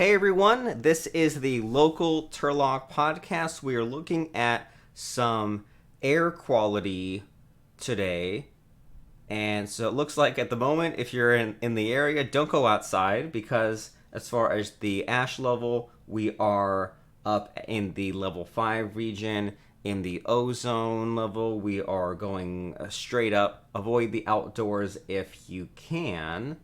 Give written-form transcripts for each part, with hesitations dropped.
Hey everyone, this is the local Turlock podcast. We are looking at some air quality today. And so it looks like at the moment, if you're in the area, don't go outside because as far as the ash level, we are up in the level 5 region. In the ozone level, we are going straight up. Avoid the outdoors if you can.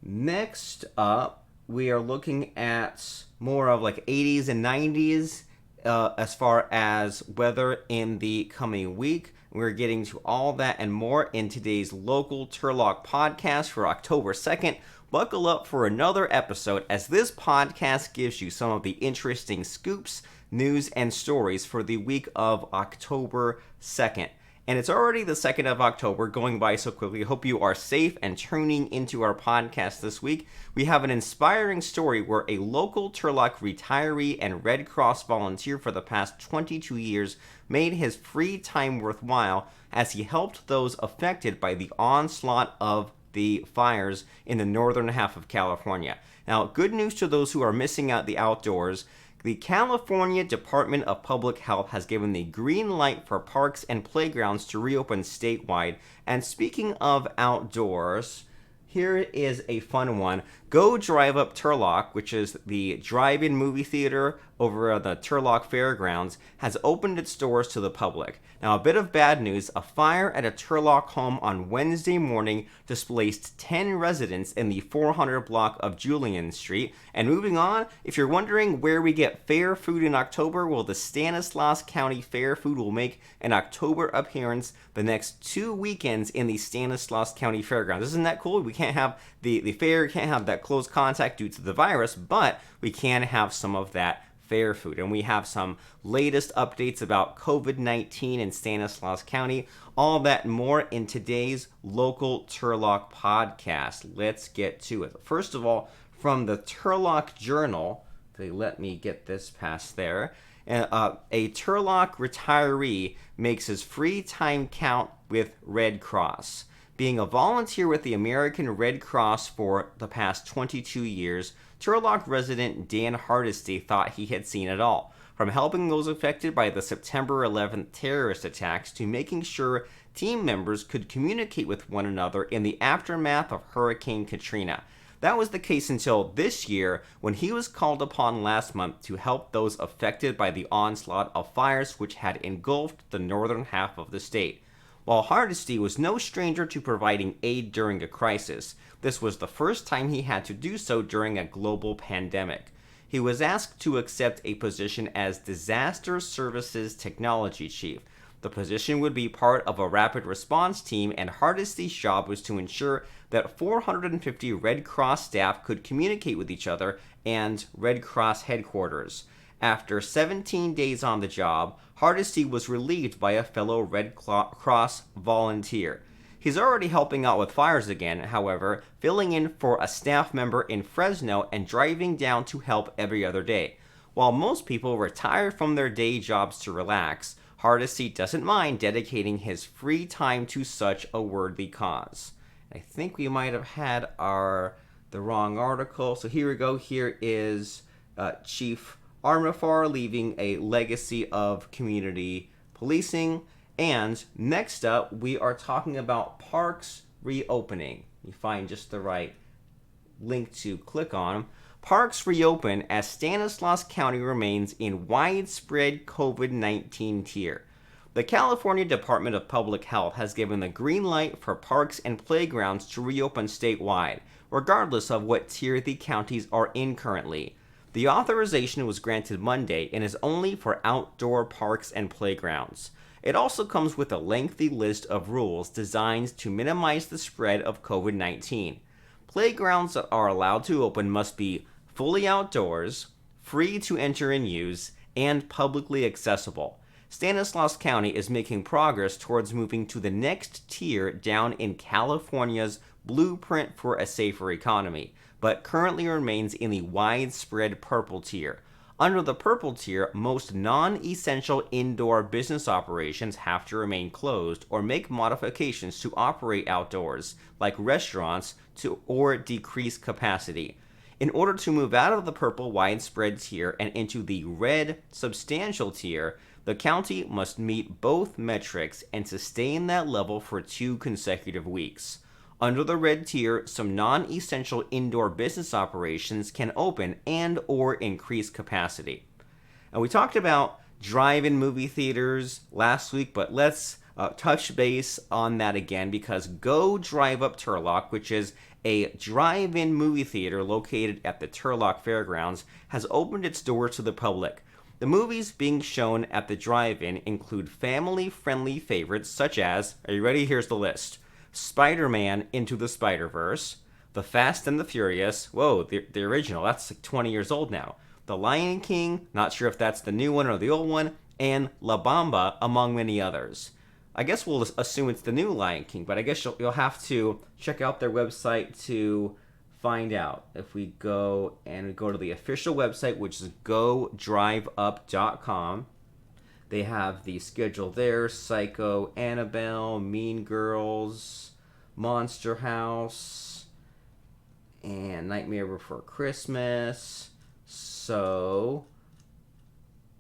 Next up, we are looking at more of like 80s and 90s as far as weather in the coming week. We're getting to all that and more in today's local Turlock podcast for October 2nd. Buckle up for another episode as this podcast gives you some of the interesting scoops, news, and stories for the week of October 2nd. And it's already the 2nd of October, going by so quickly. I hope you are safe and tuning into our podcast this week. We have an inspiring story where a local Turlock retiree and Red Cross volunteer for the past 22 years made his free time worthwhile as he helped those affected by the onslaught of the fires in the northern half of California. Now, good news to those who are missing out the outdoors. The California Department of Public Health has given the green light for parks and playgrounds to reopen statewide. And speaking of outdoors, here is a fun one. Go Drive Up Turlock, which is the drive-in movie theater over at the Turlock Fairgrounds, has opened its doors to the public. Now, a bit of bad news. A fire at a Turlock home on Wednesday morning displaced 10 residents in the 400 block of Julian Street. And moving on, if you're wondering where we get fair food in October, well, the Stanislaus County Fair Food will make an October appearance the next 2 weekends in the Stanislaus County Fairgrounds. Isn't that cool? We can't have the fair, can't have that close contact due to the virus, but we can have some of that fair food. And we have some latest updates about COVID-19 in Stanislaus County. All that and more in today's local Turlock podcast. Let's get to it. First of all, from the Turlock Journal, they let me get this past there. A Turlock retiree makes his free time count with Red Cross. Being a volunteer with the American Red Cross for the past 22 years, Turlock resident Dan Hardesty thought he had seen it all, from helping those affected by the September 11th terrorist attacks to making sure team members could communicate with one another in the aftermath of Hurricane Katrina. That was the case until this year, when he was called upon last month to help those affected by the onslaught of fires which had engulfed the northern half of the state. While Hardesty was no stranger to providing aid during a crisis, this was the first time he had to do so during a global pandemic. He was asked to accept a position as Disaster Services Technology Chief. The position would be part of a rapid response team, and Hardesty's job was to ensure that 450 Red Cross staff could communicate with each other and Red Cross headquarters. After 17 days on the job, Hardesty was relieved by a fellow Red Cross volunteer. He's already helping out with fires again, however, filling in for a staff member in Fresno and driving down to help every other day. While most people retire from their day jobs to relax, Hardesty doesn't mind dedicating his free time to such a worthy cause. I think we might have had the wrong article, so here we go. Here is Chief Armafar leaving a legacy of community policing. And next up, we are talking about parks reopening. You find just the right link to click on. Parks reopen as Stanislaus County remains in widespread COVID-19 tier. The California Department of Public Health has given the green light for parks and playgrounds to reopen statewide, regardless of what tier the counties are in currently. The authorization was granted Monday and is only for outdoor parks and playgrounds. It also comes with a lengthy list of rules designed to minimize the spread of COVID-19. Playgrounds that are allowed to open must be fully outdoors, free to enter and use, and publicly accessible. Stanislaus County is making progress towards moving to the next tier down in California's blueprint for a safer economy, but currently remains in the widespread purple tier. Under the purple tier, most non-essential indoor business operations have to remain closed or make modifications to operate outdoors, like restaurants, or decrease capacity. In order to move out of the purple widespread tier and into the red substantial tier, the county must meet both metrics and sustain that level for 2 consecutive weeks. Under the red tier, some non-essential indoor business operations can open and or increase capacity. And we talked about drive-in movie theaters last week, but let's touch base on that again, because Go Drive Up Turlock, which is a drive-in movie theater located at the Turlock Fairgrounds, has opened its doors to the public. The movies being shown at the drive-in include family-friendly favorites such as, are you ready? Here's the list. Spider-Man Into the Spider-Verse, The Fast and the Furious, whoa, the original, that's like 20 years old now. The Lion King, not sure if that's the new one or the old one, and La Bamba, among many others. I guess we'll assume it's the new Lion King, but I guess you'll have to check out their website to find out. If we go to the official website, which is godriveup.com, they have the schedule there: Psycho, Annabelle, Mean Girls, Monster House, and Nightmare Before Christmas. So,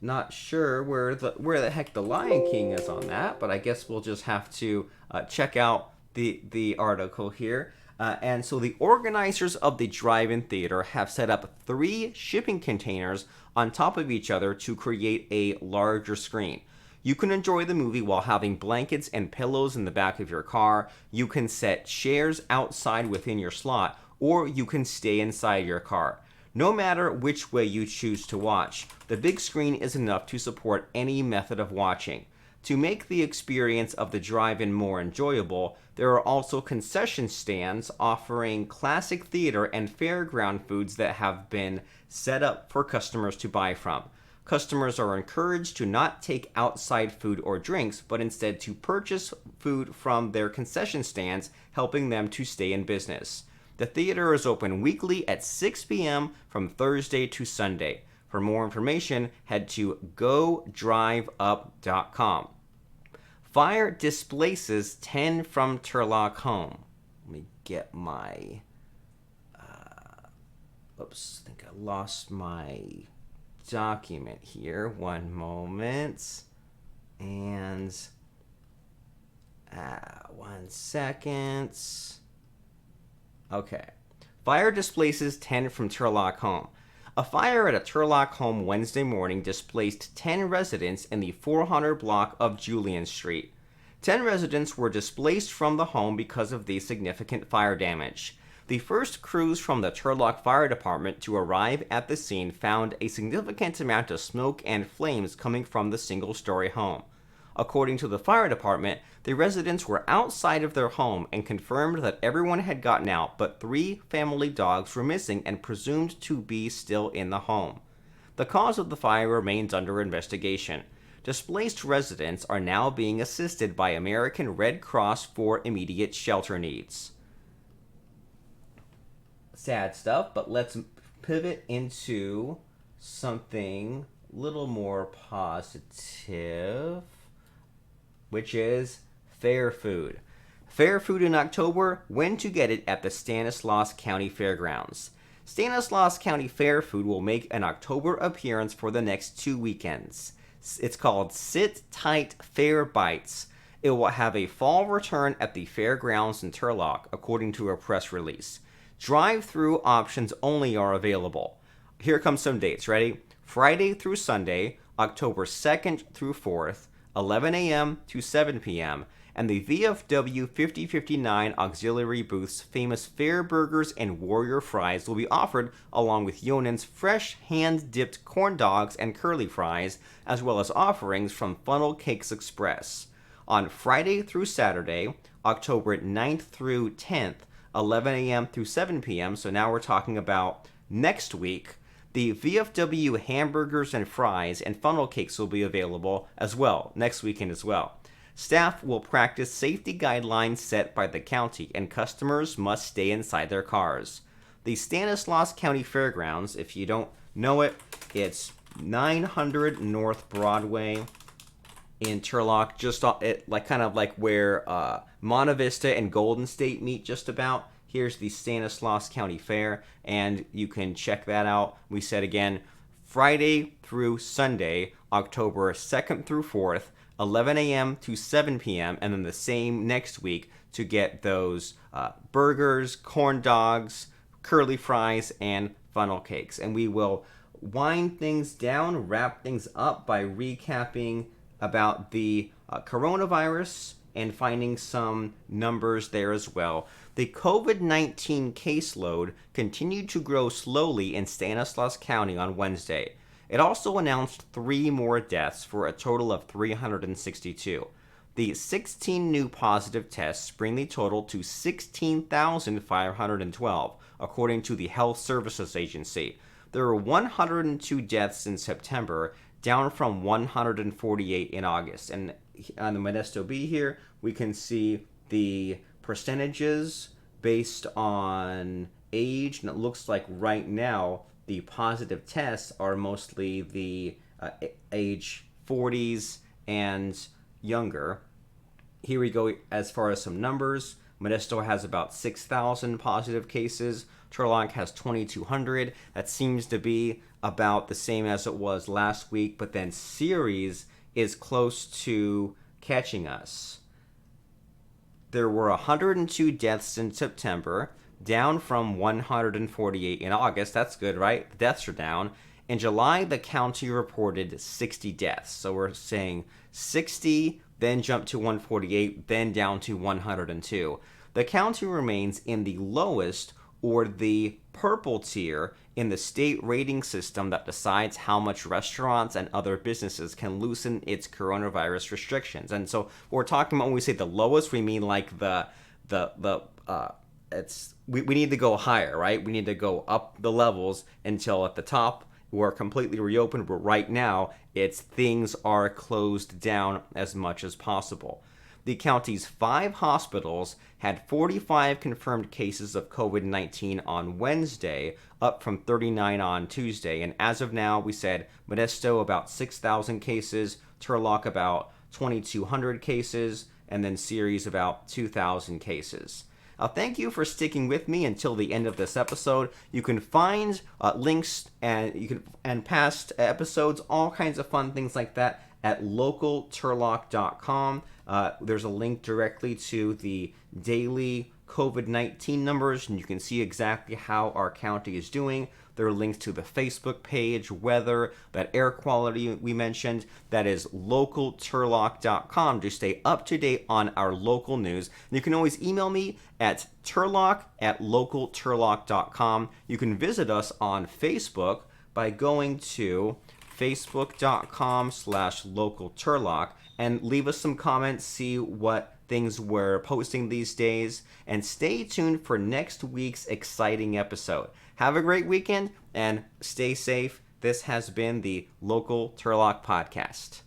not sure where the heck the Lion King is on that, but I guess we'll just have to check out the article here. And so the organizers of the drive-in theater have set up 3 shipping containers on top of each other to create a larger screen. You can enjoy the movie while having blankets and pillows in the back of your car. You can set chairs outside within your slot, or you can stay inside your car. No matter which way you choose to watch, the big screen is enough to support any method of watching. To make the experience of the drive-in more enjoyable, there are also concession stands offering classic theater and fairground foods that have been set up for customers to buy from. Customers are encouraged to not take outside food or drinks, but instead to purchase food from their concession stands, helping them to stay in business. The theater is open weekly at 6 p.m. from Thursday to Sunday. For more information, head to godriveup.com. Fire displaces 10 from Turlock home. Let me get my... oops, I think I lost my document here. One moment. And... 1 second. Okay. Fire displaces 10 from Turlock home. A fire at a Turlock home Wednesday morning displaced 10 residents in the 400 block of Julian Street. 10 residents were displaced from the home because of the significant fire damage. The first crews from the Turlock Fire Department to arrive at the scene found a significant amount of smoke and flames coming from the single-story home. According to the fire department, the residents were outside of their home and confirmed that everyone had gotten out, but 3 family dogs were missing and presumed to be still in the home. The cause of the fire remains under investigation. Displaced residents are now being assisted by American Red Cross for immediate shelter needs. Sad stuff, but let's pivot into something a little more positive, which is fair food. Fair food in October, when to get it at the Stanislaus County Fairgrounds. Stanislaus County Fair Food will make an October appearance for the next 2 weekends. It's called Sit Tight Fair Bites. It will have a fall return at the fairgrounds in Turlock, according to a press release. Drive-through options only are available. Here come some dates, ready? Friday through Sunday, October 2nd through 4th, 11 a.m. to 7 p.m., and the VFW 5059 auxiliary booth's famous Fair Burgers and Warrior Fries will be offered along with Yonan's fresh hand-dipped corn dogs and curly fries, as well as offerings from Funnel Cakes Express. On Friday through Saturday, October 9th through 10th, 11 a.m. through 7 p.m., so now we're talking about next week, the VFW hamburgers and fries and funnel cakes will be available as well, next weekend as well. Staff will practice safety guidelines set by the county, and customers must stay inside their cars. The Stanislaus County Fairgrounds, if you don't know it, it's 900 North Broadway in Turlock, just kind of like where Monta Vista and Golden State meet just about. here's the Stanislaus County Fair, and you can check that out. We said again, Friday through Sunday, October 2nd through 4th, 11 a.m. to 7 p.m., and then the same next week to get those burgers, corn dogs, curly fries, and funnel cakes. And we will wind things down, wrap things up by recapping about the coronavirus and finding some numbers there as well. The COVID-19 caseload continued to grow slowly in Stanislaus County on Wednesday. It also announced 3 more deaths for a total of 362. The 16 new positive tests bring the total to 16,512, according to the Health Services Agency. There were 102 deaths in September, down from 148 in August. And on the Modesto Bee here, we can see the percentages based on age, and it looks like right now the positive tests are mostly the age 40s and younger. Here we go as far as some numbers. Modesto has about 6,000 positive cases. Turlock has 2,200. That seems to be about the same as it was last week, but then Ceres is close to catching us. There were 102 deaths in September, down from 148 in August. That's good, right? The deaths are down. In July, the county reported 60 deaths. So we're saying 60, then jumped to 148, then down to 102. The county remains in the lowest, or the purple tier, in the state rating system that decides how much restaurants and other businesses can loosen its coronavirus restrictions. And so we're talking about, when we say the lowest, we mean like we need to go higher, right? We need to go up the levels until at the top we're completely reopened, but right now it's things are closed down as much as possible. The county's 5 hospitals had 45 confirmed cases of COVID-19 on Wednesday, up from 39 on Tuesday. And as of now, we said Modesto about 6,000 cases, Turlock about 2,200 cases, and then Ceres about 2,000 cases. Thank you for sticking with me until the end of this episode. You can find links and past episodes, all kinds of fun things like that at localturlock.com. There's a link directly to the daily COVID-19 numbers, and you can see exactly how our county is doing. There are links to the Facebook page, weather, that air quality we mentioned. That is localturlock.com to stay up to date on our local news. And you can always email me at turlock@localturlock.com. You can visit us on Facebook by going to facebook.com/localturlock and leave us some comments, see what things we're posting these days, and stay tuned for next week's exciting episode. Have a great weekend and stay safe. This has been the Local Turlock Podcast.